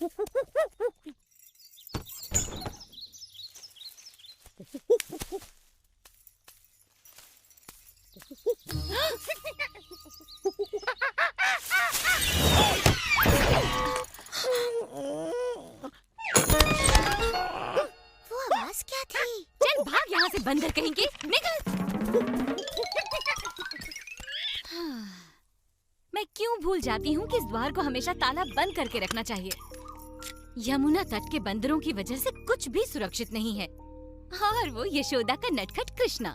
आवाज क्या थी? चल भाग यहाँ से बंदर कहेंगे, निकल। मैं क्यों भूल जाती हूँ कि इस द्वार को हमेशा ताला बंद करके रखना चाहिए। यमुना तट के बंदरों की वजह से कुछ भी सुरक्षित नहीं है। और वो यशोदा का नटखट कृष्णा,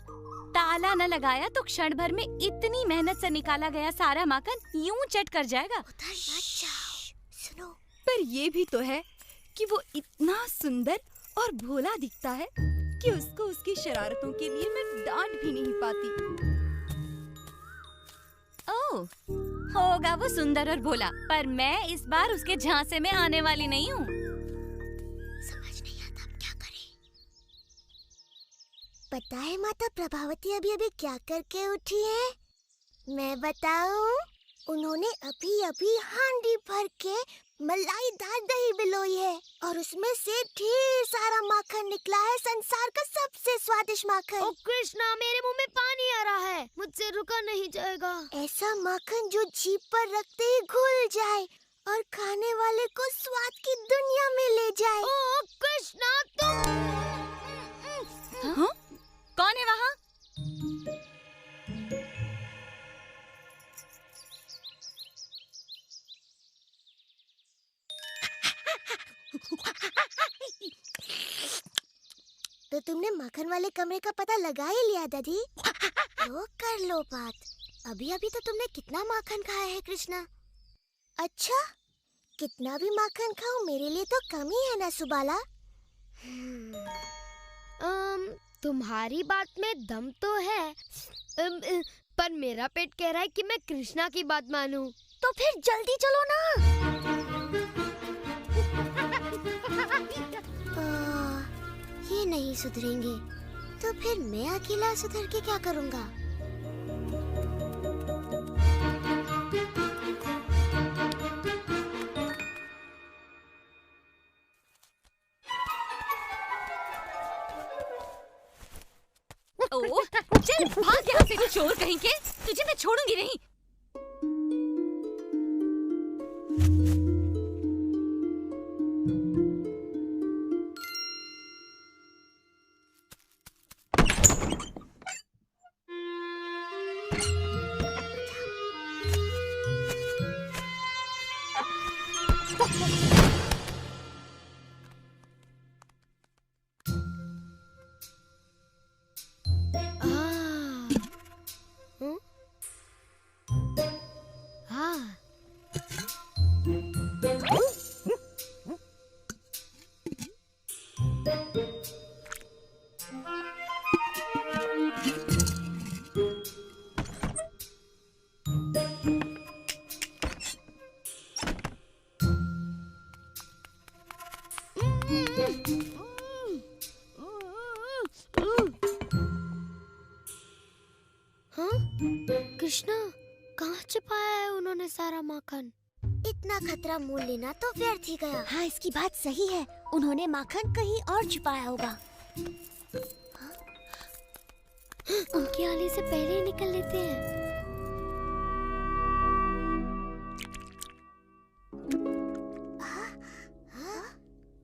ताला न लगाया तो क्षण भर में इतनी मेहनत से निकाला गया सारा माखन यूं चट कर जाएगा। सुनो, पर ये भी तो है कि वो इतना सुंदर और भोला दिखता है कि उसको उसकी शरारतों के लिए मैं डांट भी नहीं पाती। ओह, होगा वो सुंदर और भोला, पर मैं इस बार उसके झांसे में आने वाली नहीं हूँ। समझ नहीं आता अब क्या करें। पता है माता प्रभावती अभी अभी क्या करके उठी है? मैं बताऊं? उन्होंने अभी अभी हांडी भर के मलाईदार दही बिलोई है और उसमें से ढेर सारा माखन निकला है, संसार का सबसे स्वादिष्ट माखन। ओ कृष्णा, मेरे मुंह में पानी आ रहा है, मुझसे रुका नहीं जाएगा। ऐसा माखन जो जीभ पर रखते ही घुल जाए और खाने वाले को स्वाद की दुनिया में ले जाए। ओ कृष्णा, तुम हाँ? कौन है वहाँ? तो तुमने माखन वाले कमरे का पता लगा ही लिया दादी? तो कर लो बात। अभी अभी तो तुमने कितना माखन खाया है कृष्णा? अच्छा, कितना भी माखन खाओ मेरे लिए तो कम ही है ना सुबाला? तुम्हारी बात में दम तो है, पर मेरा पेट कह रहा है कि मैं कृष्णा की बात मानूं। तो फिर जल्दी चलो ना। ये नहीं सुधरेंगे तो फिर मैं अकेला सुधर के क्या करूँगा? ओह, चल भाग यहाँ से चोर कहीं के, तुझे मैं छोड़ूंगी नहीं। कृष्णा, कहाँ छिपाया है उन्होंने सारा माखन? इतना खतरा मोल लेना तो व्यर्थ ही गया। हाँ, इसकी बात सही है, उन्होंने माखन कहीं और छुपाया होगा। उनके आने से पहले ही निकल लेते हैं।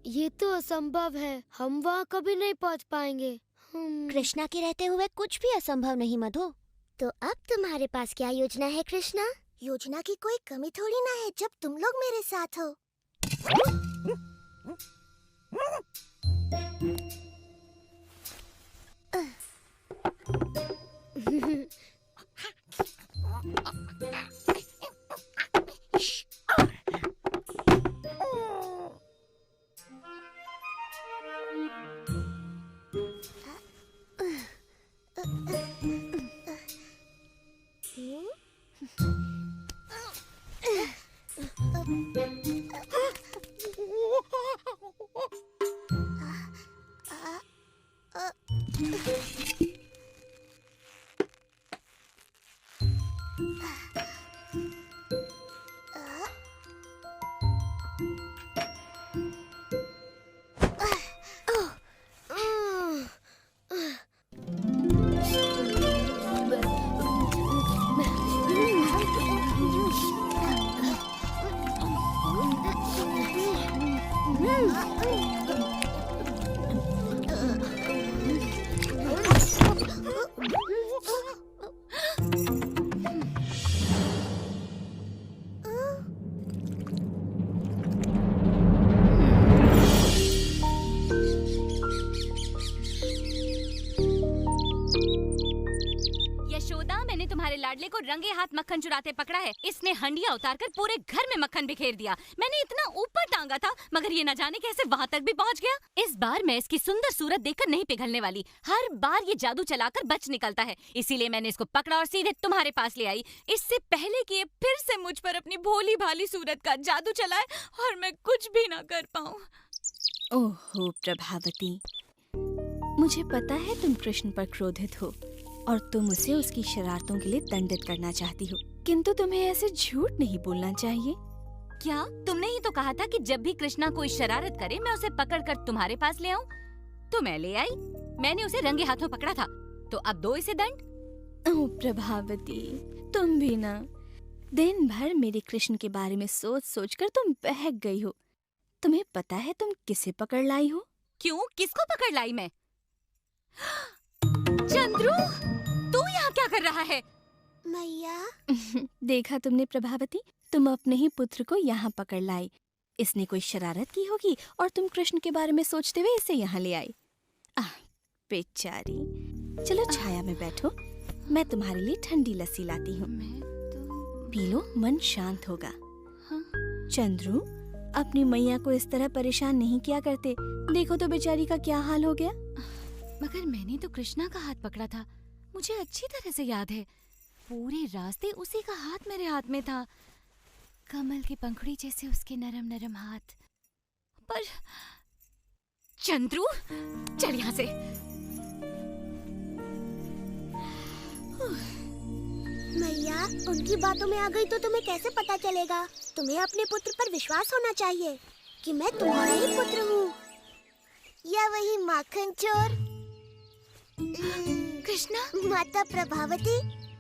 ये तो असंभव है, हम वहाँ कभी नहीं पहुँच पाएंगे। कृष्णा के रहते हुए कुछ भी असंभव नहीं मधु। तो अब तुम्हारे पास क्या योजना है कृष्णा? योजना की कोई कमी थोड़ी ना है जब तुम लोग मेरे साथ हो। यशोदा, मैंने तुम्हारे लाडले को रंगे हाथ मक्खन चुराते पकड़ा है। इसने हंडिया उतारकर पूरे घर में मक्खन बिखेर दिया। मैंने इतना ऊपर टांगा था, मगर ये न जाने कैसे वहाँ तक भी पहुँच गया। इस बार मैं इसकी सुंदर सूरत देखकर नहीं पिघलने वाली। हर बार ये जादू चलाकर बच निकलता है, इसीलिए मैंने इसको पकड़ा और सीधे तुम्हारे पास ले आई। इससे पहले कि ये फिर से मुझ पर अपनी भोली भाली सूरत का जादू चलाए और मैं कुछ भी ना कर पाऊँ। ओहो प्रभावती, मुझे पता है तुम कृष्ण पर क्रोधित हो और तुम उसे उसकी शरारतों के लिए दंडित करना चाहती हो, किंतु तुम्हें ऐसे झूठ नहीं बोलना चाहिए। क्या तुमने ही तो कहा था कि जब भी कृष्णा कोई शरारत करे मैं उसे पकड़कर तुम्हारे पास ले आऊं? तो मैं ले आई। मैंने उसे रंगे हाथों पकड़ा था, तो अब दो इसे दंड। ओह प्रभावती, तुम भी ना, दिन भर मेरे कृष्ण के बारे में सोच सोच कर तुम बहक गई हो। तुम्हें पता है तुम किसे पकड़ लाई हो? क्यों, किसको पकड़ लाई मैं? चंद्रू, तू यहाँ क्या कर रहा है? मैया, देखा तुमने प्रभावती, तुम अपने ही पुत्र को यहाँ पकड़ लाई। इसने कोई शरारत की होगी और तुम कृष्ण के बारे में सोचते हुए इसे यहाँ ले आई। आह बेचारी, चलो छाया में बैठो, मैं तुम्हारे लिए ठंडी लस्सी लाती हूँ। पी लो, मन शांत होगा। चंद्रू, अपनी मैया को इस तरह परेशान नहीं किया करते। देखो तो बेचारी का क्या हाल हो गया। मगर मैंने तो कृष्णा का हाथ पकड़ा था, मुझे अच्छी तरह से याद है। पूरे रास्ते उसी का हाथ मेरे हाथ में था, कमल की पंखुड़ी जैसे उसके नरम नरम हाथ। पर चंद्रू, चल यहाँ से। मैया, उनकी बातों में आ गई तो तुम्हें कैसे पता चलेगा? तुम्हें अपने पुत्र पर विश्वास होना चाहिए कि मैं तुम्हारा ही पुत्र हूँ। या वही माखन चोर कृष्णा? माता प्रभावती,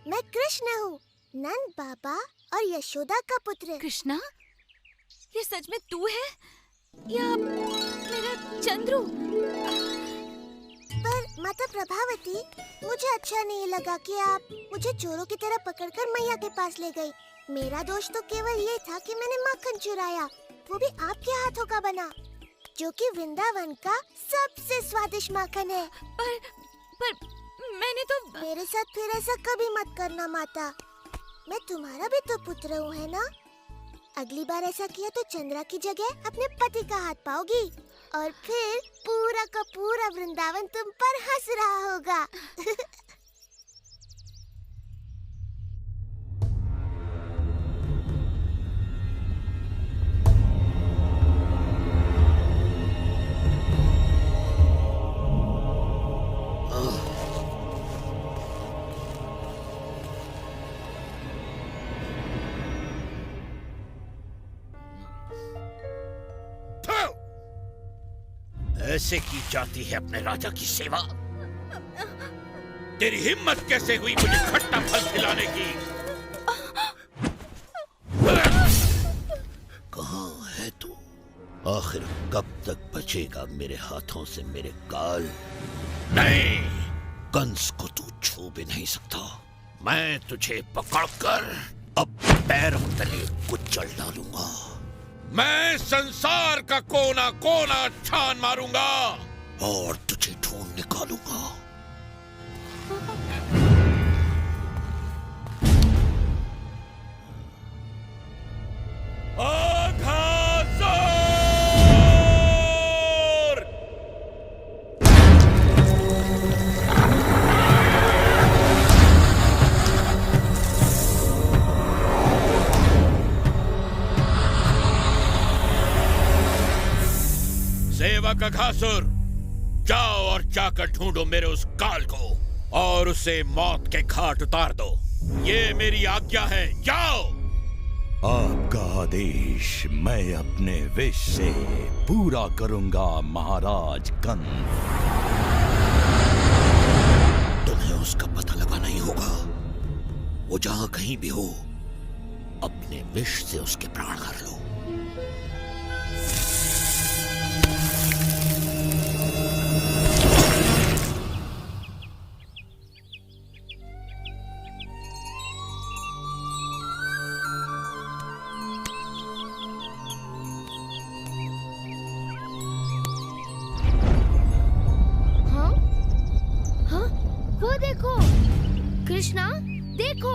मैं कृष्ण हूँ, नंद बाबा और यशोदा का पुत्र। कृष्णा, ये सच में तू है या मेरा चंद्रू? पर माता प्रभावती, मुझे अच्छा नहीं लगा कि आप मुझे चोरों की तरह पकड़कर मैया के पास ले गई। मेरा दोष तो केवल ये था कि मैंने माखन चुराया, वो भी आपके हाथों का बना, जो कि वृंदावन का सबसे स्वादिष्ट माखन है। पर मैंने तो... मेरे साथ फिर ऐसा कभी मत करना माता, मैं तुम्हारा भी तो पुत्र हूँ, है ना? अगली बार ऐसा किया तो चंद्रा की जगह अपने पति का हाथ पाओगी और फिर पूरा का पूरा वृंदावन तुम पर हंस रहा होगा। ऐसे की जाती है अपने राजा की सेवा? तेरी हिम्मत कैसे हुई मुझे खट्टा फल खिलाने की? कहाँ है तू? आखिर कब तक बचेगा मेरे हाथों से मेरे काल? नहीं, कंस को तू छू भी नहीं सकता। मैं तुझे पकड़कर अब पैरों तले कुचल डालूंगा। मैं संसार का कोना कोना छान मारूंगा और तुझे ढूंढ निकालूंगा। सेवक अघासुर, जाओ और जाकर ढूंढो मेरे उस काल को और उसे मौत के घाट उतार दो। ये मेरी आज्ञा है, जाओ। आपका आदेश मैं अपने विश से पूरा करूंगा महाराज कंस। तुम्हें उसका पता लगाना ही होगा। वो जहां कहीं भी हो, अपने विश से उसके प्राण हर लो। कृष्णा देखो,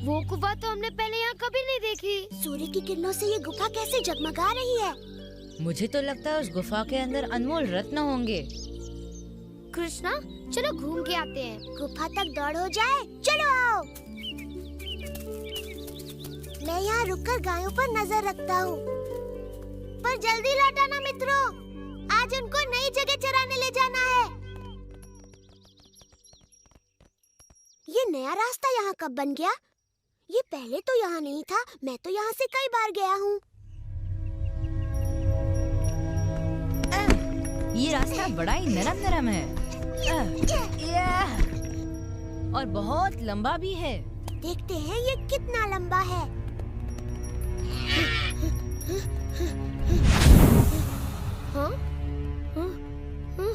वो गुफा तो हमने पहले यहाँ कभी नहीं देखी। सूर्य की किरणों से ये गुफा कैसे जगमगा रही है? मुझे तो लगता है उस गुफा के अंदर अनमोल रत्न होंगे। कृष्णा चलो घूम के आते हैं। गुफा तक दौड़ हो जाए, चलो आओ। मैं यहाँ रुककर गायों पर नजर रखता हूँ, पर जल्दी लौटाना मित्रों, आज उनको नई जगह चराने ले जाना है। ये नया रास्ता यहाँ कब बन गया? ये पहले तो यहाँ नहीं था। मैं तो यहाँ से कई बार गया हूँ। ये रास्ता बड़ा ही नरम नरम है और बहुत लंबा भी है। देखते हैं ये कितना लंबा है। हाँ? हाँ? हाँ?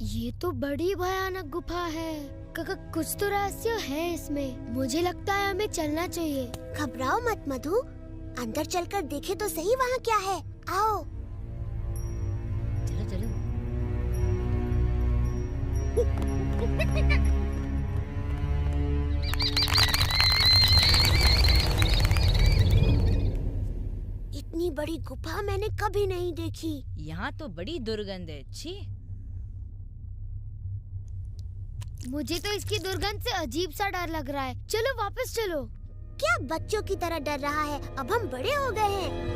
ये तो बड़ी भयानक गुफा है। कुछ तो रहस्य है इसमें। मुझे लगता है हमें चलना चाहिए। घबराओ मत मधु, अंदर चलकर देखे तो सही वहाँ क्या है। आओ। चलो चलो। इतनी बड़ी गुफा मैंने कभी नहीं देखी। यहाँ तो बड़ी दुर्गंध है। छी। मुझे तो इसकी दुर्गंध से अजीब सा डर लग रहा है। चलो वापस चलो। क्या बच्चों की तरह डर रहा है? अब हम बड़े हो गए हैं।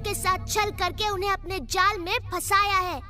के साथ छल करके उन्हें अपने जाल में फंसाया है।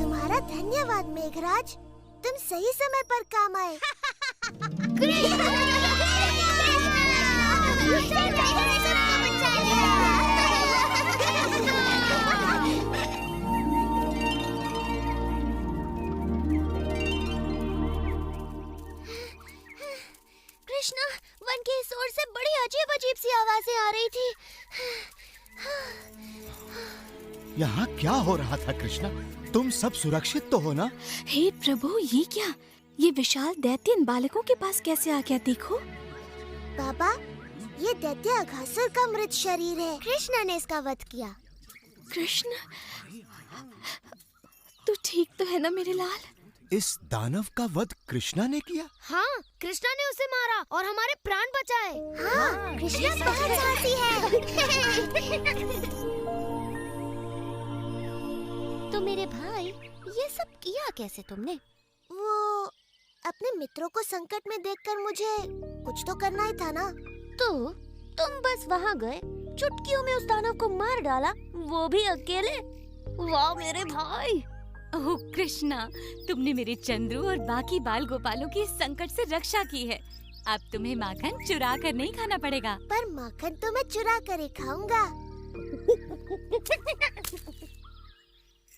तुम्हारा धन्यवाद मेघराज, तुम सही समय पर काम आए। कृष्णा, वन के इस ओर से बड़ी अजीब अजीब सी आवाजें आ रही थी। यहाँ क्या हो रहा था कृष्णा? तुम सब सुरक्षित तो हो ना? हे प्रभु, ये क्या? ये विशाल दैत्य इन बालकों के पास कैसे आ गया? देखो। बाबा, ये दैत्य अघासुर का मृत शरीर है। कृष्णा ने इसका वध किया। कृष्ण, तू ठीक तो है ना मेरे लाल? इस दानव का वध कृष्णा ने किया? हाँ, कृष्णा ने उसे मारा और हमारे प्राण बचाए। हाँ, कृष्णा बहुत साहसी है। तो मेरे भाई, ये सब किया कैसे तुमने? वो अपने मित्रों को संकट में देखकर मुझे कुछ तो करना ही था ना। तो तुम बस वहाँ गए, चुटकियों में उस दानव को मार डाला, वो भी अकेले। वाह मेरे भाई! ओह कृष्णा, तुमने मेरे चंद्रू और बाकी बाल गोपालों की इस संकट से रक्षा की है। अब तुम्हें माखन चुरा कर नहीं खाना पड़ेगा। पर माखन तो मैं चुरा कर ही खाऊंगा।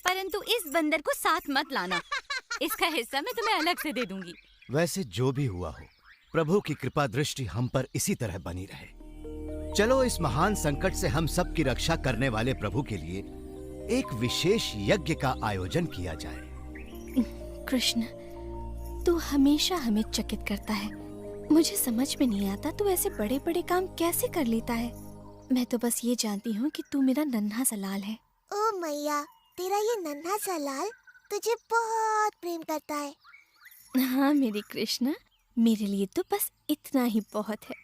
परंतु इस बंदर को साथ मत लाना। इसका हिस्सा मैं तुम्हें अलग से दे दूंगी। वैसे जो भी हुआ हो, प्रभु की कृपा दृष्टि हम पर इसी तरह बनी रहे। चलो इस महान संकट से हम सब की रक्षा करने वाले प्रभु के लिए एक विशेष यज्ञ का आयोजन किया जाए। कृष्ण, तू हमेशा हमें चकित करता है। मुझे समझ में नहीं आता तू ऐसे बड़े बड़े काम कैसे कर लेता है। मैं तो बस ये जानती हूँ कि तू मेरा नन्हा सा लाल है। ओ मैया, तेरा ये नन्हा सा लाल तुझे बहुत प्रेम करता है। हाँ मेरी कृष्णा, मेरे लिए तो बस इतना ही बहुत है।